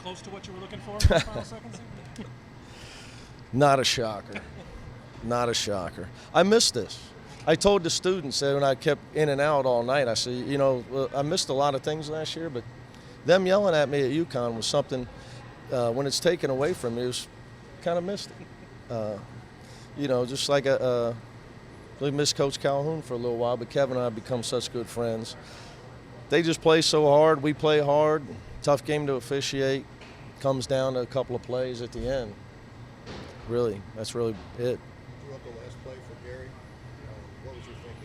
close to what you were looking for in the final seconds? Not a shocker. Not a shocker. I missed this. I told the students that when I kept in and out all night, I said, I missed a lot of things last year, but them yelling at me at UConn was something, when it's taken away from you, it was kind of missed it. Just like we missed Coach Calhoun for a little while, but Kevin and I have become such good friends. They just play so hard. We play hard. Tough game to officiate. Comes down to a couple of plays at the end. Really, that's really it. Drew up the last play for Gary. What was your thinking?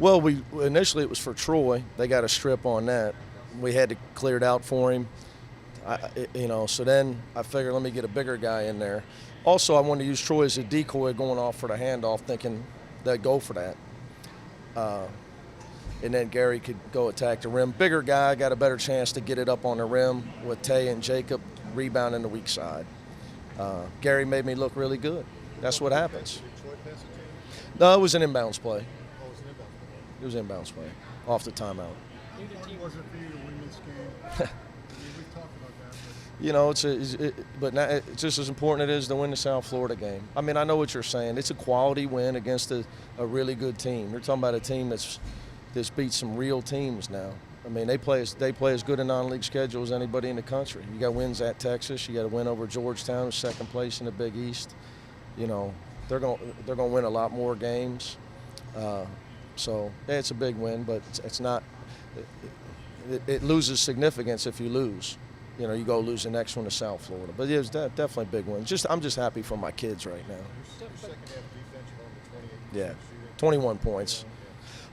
Well, initially it was for Troy. They got a strip on that. We had to clear it out for him. So then I figured let me get a bigger guy in there. Also, I wanted to use Troy as a decoy going off for the handoff, thinking they'd go for that. And then Gary could go attack the rim. Bigger guy, got a better chance to get it up on the rim with Tay and Jacob rebounding the weak side. Gary made me look really good. That's what happens. No, it was an inbounds play. Oh, it was an inbounds play. It was an inbounds play, off the timeout. How important was it for you to win this game? We've talked about that. But it's just as important it is to win the South Florida game. I mean, I know what you're saying. It's a quality win against a really good team. You're talking about a team that's beat some real teams now. I mean, they play as good a non-league schedule as anybody in the country. You got wins at Texas. You got a win over Georgetown, who's second place in the Big East. They're going to win a lot more games. So it's a big win, but it's not. It loses significance if you lose. You go lose the next one to South Florida. But it was definitely a big win. I'm just happy for my kids right now. Your second half defense, you're on the 28. Yeah, 21 points.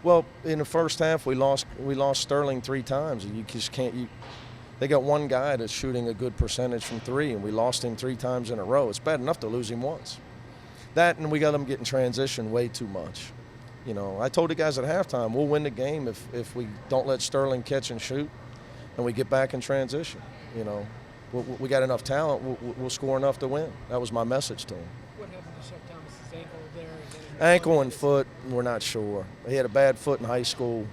Well, in the first half, we lost Sterling 3 times. You just can't. They got one guy that's shooting a good percentage from 3, and we lost him 3 times in a row. It's bad enough to lose him once. That, and we got them getting transition way too much. I told the guys at halftime, we'll win the game if we don't let Sterling catch and shoot, and we get back in transition. We got enough talent. We'll score enough to win. That was my message to him. What happened to Chef Thomas's ankle there? Ankle and foot, we're not sure. He had a bad foot in high school,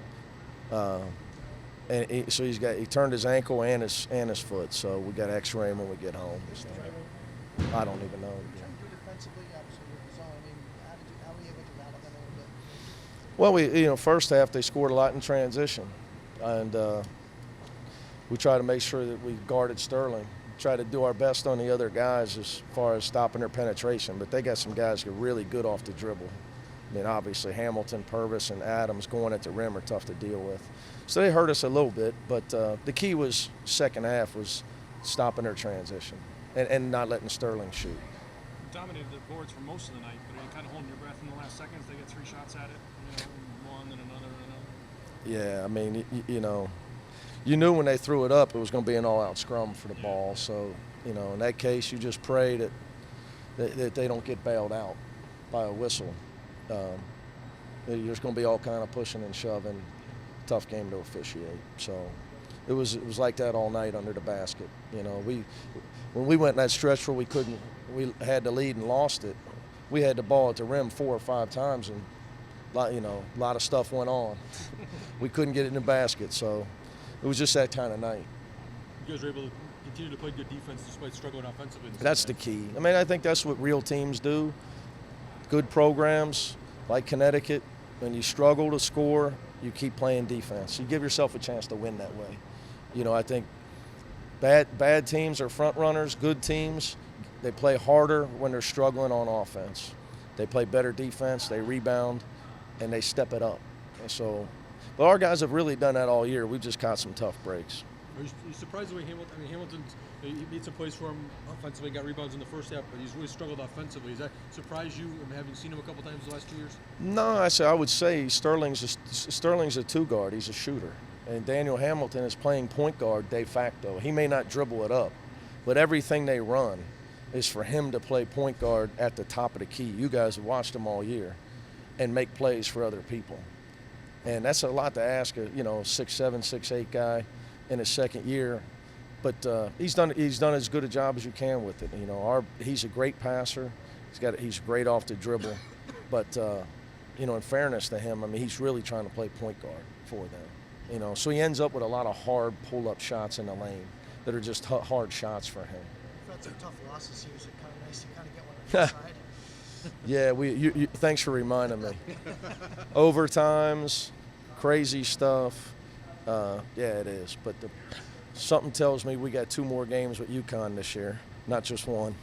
and so he turned his ankle and his foot. So we got X-ray when we get home. So I don't even know. Well, first half they scored a lot in transition, and we tried to make sure that we guarded Sterling. Try to do our best on the other guys as far as stopping their penetration, but they got some guys who are really good off the dribble. I mean, obviously Hamilton, Purvis, and Adams going at the rim are tough to deal with. So they hurt us a little bit, but the key was second half was stopping their transition and not letting Sterling shoot. Dominated the boards for most of the night, but are you kind of holding your breath in the last seconds? They get 3 shots at it, one and another and another. Yeah, I mean, you knew when they threw it up, it was going to be an all-out scrum for the ball. So, in that case, you just pray that they don't get bailed out by a whistle. There's going to be all kind of pushing and shoving. Tough game to officiate. So, it was like that all night under the basket. When we went in that stretch where we had the lead and lost it, we had the ball at the rim 4 or 5 times, and a lot of stuff went on. We couldn't get it in the basket, so. It was just that kind of night. You guys were able to continue to play good defense despite struggling offensively. That's the key. I mean, I think that's what real teams do. Good programs like Connecticut, when you struggle to score, you keep playing defense. You give yourself a chance to win that way. I think bad teams are front runners. Good teams, they play harder when they're struggling on offense. They play better defense, they rebound, and they step it up. And so. But our guys have really done that all year. We've just caught some tough breaks. Are you surprised the way Hamilton he made some plays for him offensively, got rebounds in the first half, but he's really struggled offensively. Does that surprise you, having seen him a couple times the last 2 years? No, I would say Sterling's a 2-guard. He's a shooter. And Daniel Hamilton is playing point guard de facto. He may not dribble it up, but everything they run is for him to play point guard at the top of the key. You guys have watched him all year and make plays for other people. And that's a lot to ask a 6'7", 6'8" guy in his second year, but he's done as good a job as you can with it. He's a great passer. He's great off the dribble, but in fairness to him, I mean, he's really trying to play point guard for them. So he ends up with a lot of hard pull-up shots in the lane. that are just hard shots for him. We've had some tough losses here, so it's kind of nice to kind of get one on the side. Yeah, thanks for reminding me. Overtimes, crazy stuff. Yeah, it is. But something tells me we got 2 more games with UConn this year, not just one.